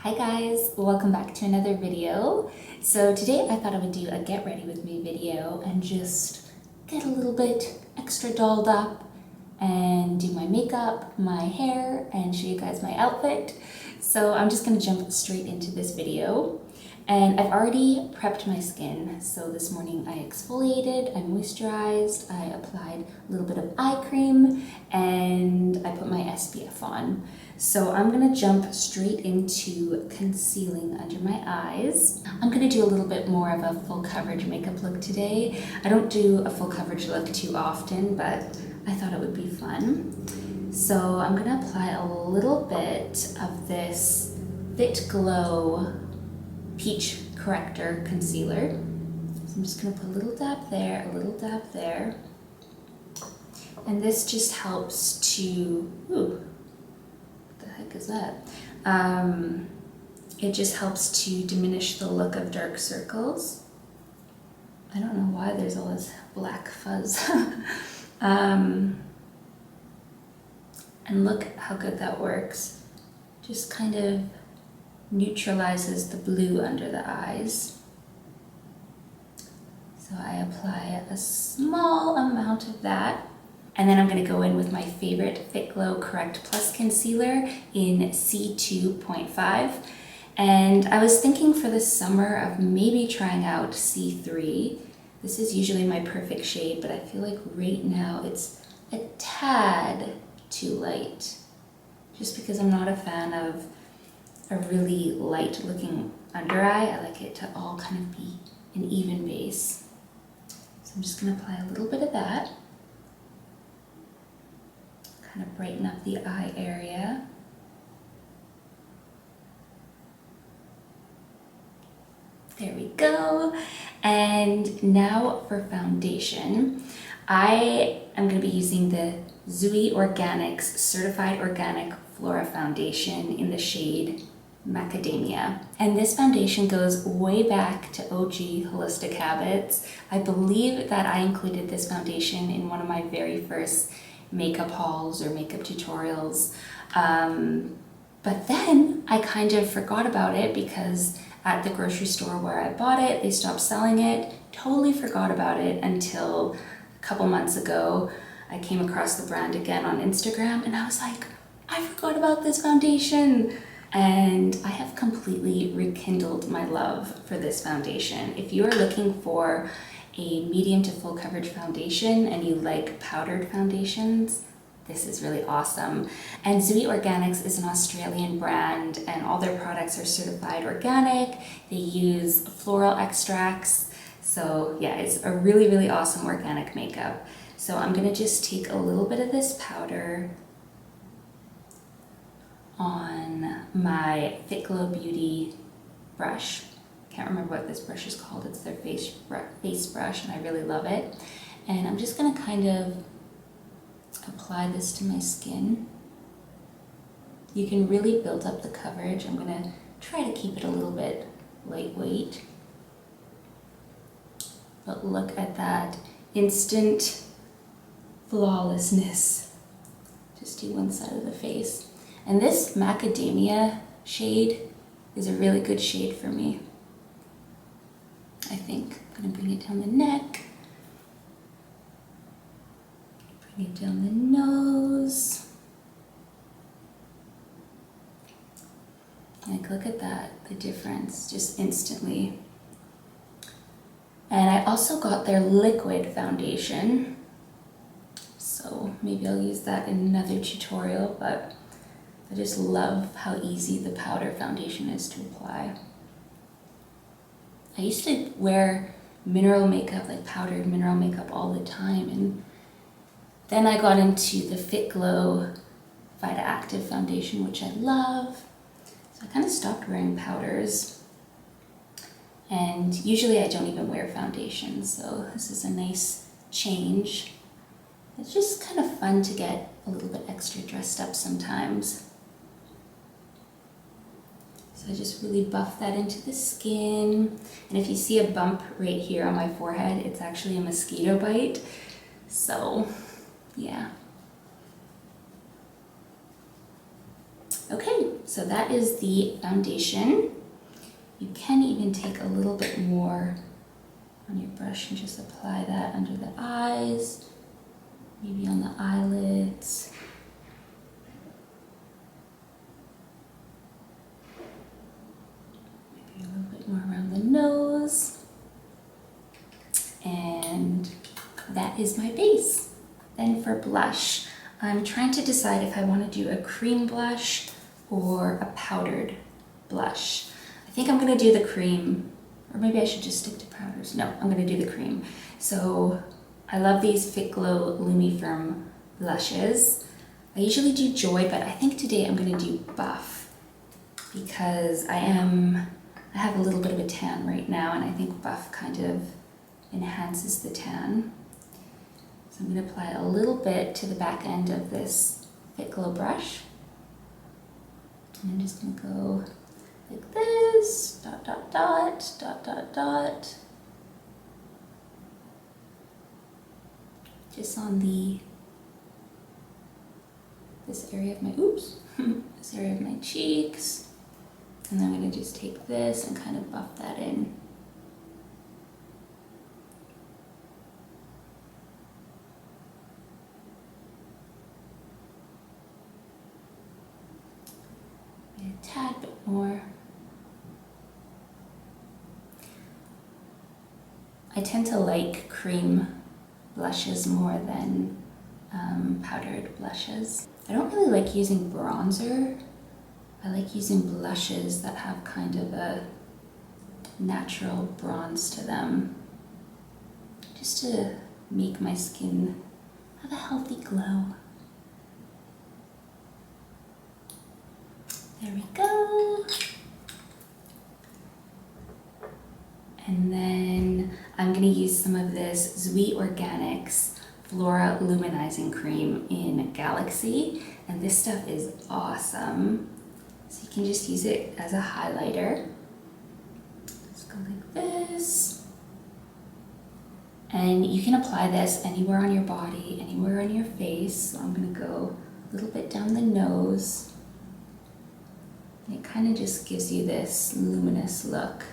Hi guys, welcome back to another video. So today I thought I would do a get ready with me video and just get a little bit extra dolled up and do my makeup, my hair, and show you guys my outfit. So I'm just gonna jump straight into this video. And I've already prepped my skin. So this morning I exfoliated, I moisturized, I applied a little bit of eye cream, and I put my SPF on. So I'm gonna jump straight into concealing under my eyes. I'm gonna do a little bit more of a full coverage makeup look today. I don't do a full coverage look too often, but I thought it would be fun. So I'm gonna apply a little bit of this Fit Glow Peach Corrector Concealer. So I'm just gonna put a little dab there, a little dab there. And this just helps to, is that? It just helps to diminish the look of dark circles. I don't know why there's all this black fuzz. And look how good that works. Just kind of neutralizes the blue under the eyes. So I apply a small amount of that. And then I'm going to go in with my favorite Fit Glow Correct Plus Concealer in C2.5. And I was thinking for the summer of maybe trying out C3. This is usually my perfect shade, but I feel like right now it's a tad too light. Just because I'm not a fan of a really light looking under eye. I like it to all kind of be an even base. So I'm just going to apply a little bit of that. Kind of brighten up the eye area. There we go. And now for foundation. I am going to be using the Zooey Organics Certified Organic Flora Foundation in the shade Macadamia. And this foundation goes way back to OG Holistic Habits. I believe that I included this foundation in one of my very first makeup hauls or makeup tutorials. But then I kind of forgot about it because at the grocery store where I bought it, they stopped selling it. Totally forgot about it until a couple months ago. I came across the brand again on Instagram and I was like, I forgot about this foundation. And I have completely rekindled my love for this foundation. If you are looking for a medium to full coverage foundation and you like powdered foundations, this is really awesome. And Zooey Organics is an Australian brand and all their products are certified organic. They use floral extracts. So yeah, it's a really, really awesome organic makeup. So I'm gonna just take a little bit of this powder on my Fit Glow Beauty brush. Can't remember what this brush is called. It's their face brush and I really love it. And I'm just gonna kind of apply this to my skin. You can really build up the coverage. I'm gonna try to keep it a little bit lightweight. But look at that instant flawlessness. Just do one side of the face. And this Macadamia shade is a really good shade for me. I think I'm gonna bring it down the neck, bring it down the nose. Like, look at that, the difference, just instantly. And I also got their liquid foundation. So maybe I'll use that in another tutorial, but I just love how easy the powder foundation is to apply. I used to wear mineral makeup, like powdered mineral makeup all the time, and then I got into the Fit Glow Vita Active foundation, which I love. So I kind of stopped wearing powders. And usually I don't even wear foundation, so this is a nice change. It's just kind of fun to get a little bit extra dressed up sometimes. So I just really buff that into the skin. And if you see a bump right here on my forehead, it's actually a mosquito bite. So, yeah. Okay, So that is the foundation. You can even take a little bit more on your brush and just apply that under the eyes, maybe on the eyelids. Maybe a little bit more around the nose. And that is my base. Then for blush, I'm trying to decide if I want to do a cream blush or a powdered blush. I think I'm going to do the cream, or maybe I should just stick to powders. No, I'm going to do the cream. So I love these Fit Glow Lumi Firm blushes. I usually do Joy, but I think today I'm going to do Buff because I have a little bit of a tan right now, and I think Buff kind of enhances the tan. So I'm going to apply a little bit to the back end of this Fit Glow brush. And I'm just going to go like this, dot, dot, dot, dot, dot, dot. Just on this area of my, this area of my cheeks. And then I'm going to just take this and kind of buff that in. A tad bit more. I tend to like cream blushes more than powdered blushes. I don't really like using bronzer. I like using blushes that have kind of a natural bronze to them, just to make my skin have a healthy glow. There we go. And then I'm going to use some of this Zoe Organics Flora Luminizing Cream in Galaxy. And this stuff is awesome. So you can just use it as a highlighter. Just go like this. And you can apply this anywhere on your body, anywhere on your face. So I'm going to go a little bit down the nose. And it kind of just gives you this luminous look.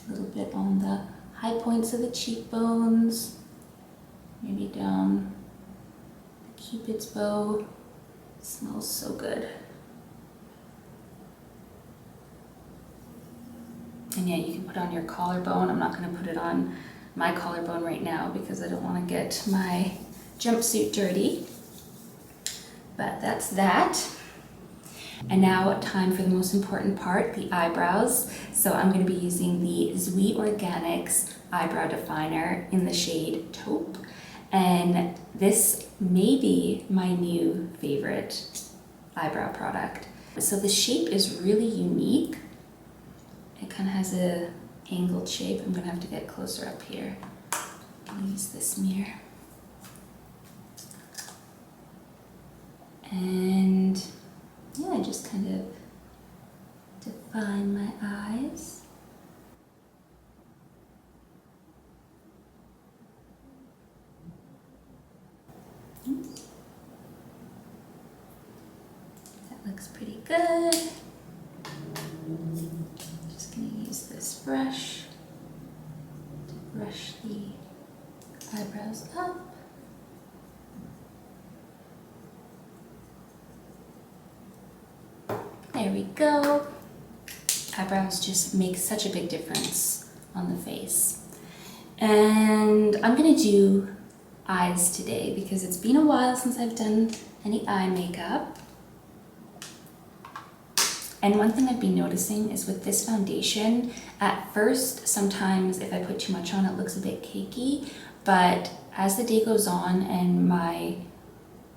A little bit on the high points of the cheekbones, maybe down the Cupid's bow. It smells so good. And yeah, you can put it on your collarbone. I'm not going to put it on my collarbone right now because I don't want to get my jumpsuit dirty. But that's that. And now time for the most important part, the eyebrows. So I'm going to be using the Zoe Organics Eyebrow Definer in the shade Taupe. And this may be my new favorite eyebrow product. So the shape is really unique. It kind of has a angled shape. I'm going to have to get closer up here. I'm going to use this mirror. And yeah, I just kind of define my eyes. That looks pretty good. Just going to use this brush to brush the eyebrows up. There we go. Eyebrows just make such a big difference on the face. And I'm gonna do eyes today because it's been a while since I've done any eye makeup. And one thing I've been noticing is with this foundation, at first, sometimes if I put too much on, it looks a bit cakey, but as the day goes on and my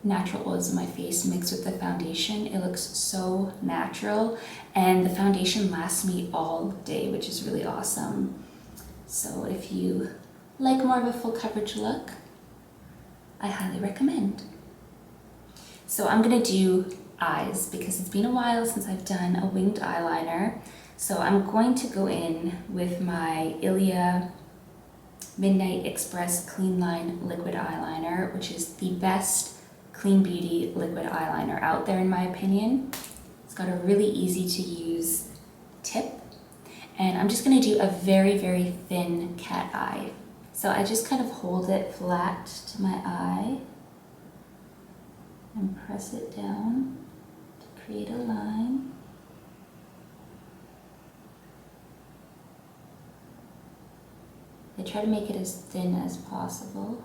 natural oils in my face mixed with the foundation, it looks so natural, and the foundation lasts me all day, which is really awesome. So if you like more of a full coverage look, I highly recommend. So I'm gonna do eyes because it's been a while since I've done a winged eyeliner. So I'm going to go in with my Ilia Midnight Express Clean Line Liquid Eyeliner, which is the best Clean Beauty liquid eyeliner out there in my opinion. It's got a really easy to use tip. And I'm just gonna do a very, very thin cat eye. So I just kind of hold it flat to my eye and press it down to create a line. I try to make it as thin as possible.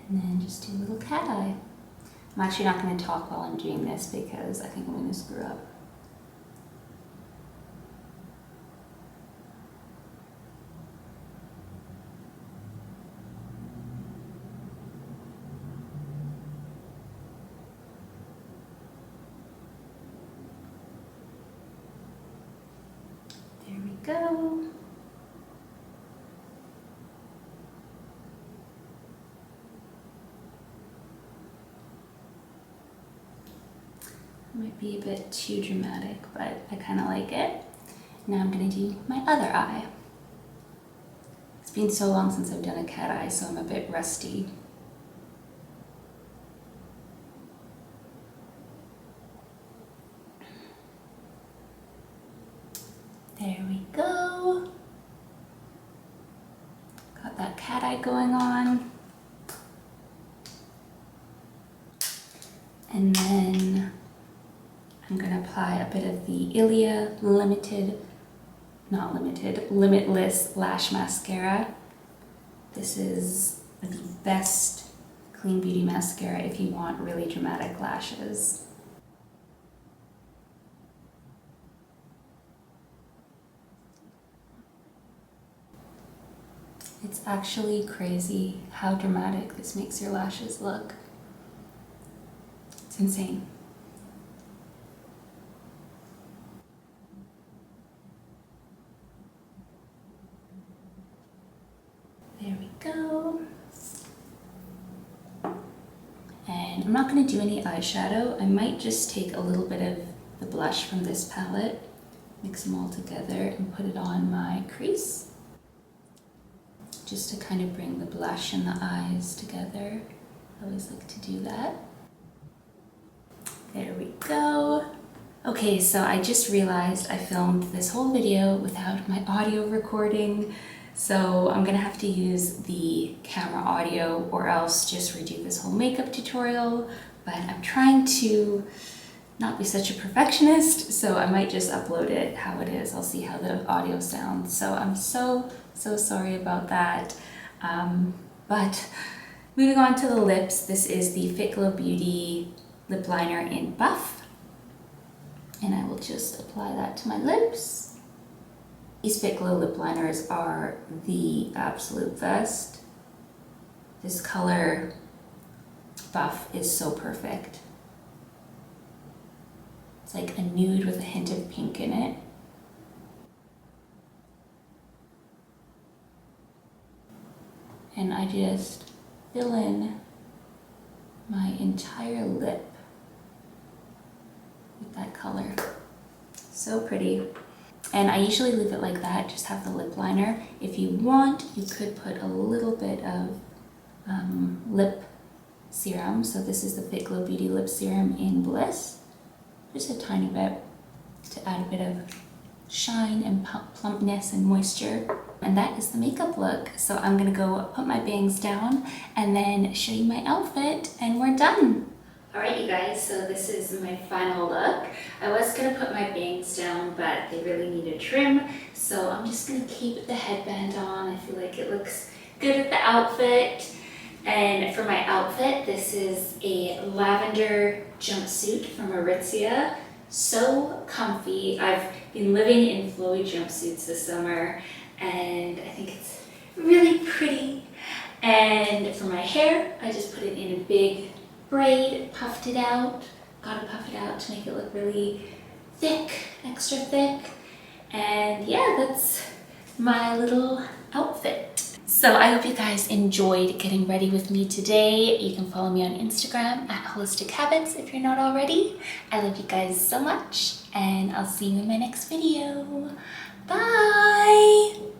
And then just do a little cat eye. I'm actually not going to talk while I'm doing this because I think I'm going to screw up. There we go. Might be a bit too dramatic, but I kind of like it. Now I'm going to do my other eye. It's been so long since I've done a cat eye, so I'm a bit rusty. There we go. Got that cat eye going on. And then I'm going to apply a bit of the Ilia Limitless Lash Mascara. This is the best clean beauty mascara if you want really dramatic lashes. It's actually crazy how dramatic this makes your lashes look. It's insane. There we go. And I'm not going to do any eyeshadow. I might just take a little bit of the blush from this palette, mix them all together and put it on my crease. Just to kind of bring the blush and the eyes together. I always like to do that. There we go. Okay, so I just realized I filmed this whole video without my audio recording. So I'm gonna have to use the camera audio or else just redo this whole makeup tutorial. But I'm trying to not be such a perfectionist, so I might just upload it how it is. I'll see how the audio sounds. So I'm so sorry about that. But moving on to the lips, this is the Fit Glow Beauty lip liner in Buff. And I will just apply that to my lips. These Fit Glow lip liners are the absolute best. This color Buff is so perfect. It's like a nude with a hint of pink in it. And I just fill in my entire lip with that color. So pretty. And I usually leave it like that, just have the lip liner. If you want, you could put a little bit of lip serum. So this is the Fit Glow Beauty Lip Serum in Bliss. Just a tiny bit to add a bit of shine and plumpness and moisture. And that is the makeup look. So I'm gonna go put my bangs down and then show you my outfit and we're done. All right, you guys, so this is my final look. I was gonna put my bangs down, but they really need a trim. So I'm just gonna keep the headband on. I feel like it looks good with the outfit. And for my outfit, this is a lavender jumpsuit from Aritzia. So comfy. I've been living in flowy jumpsuits this summer and I think it's really pretty. And for my hair, I just put it in a big braid, puffed it out. Gotta puff it out to make it look really thick, extra thick. And yeah, that's my little outfit. So I hope you guys enjoyed getting ready with me today. You can follow me on Instagram at Holistic Habits if you're not already. I love you guys so much and I'll see you in my next video. Bye!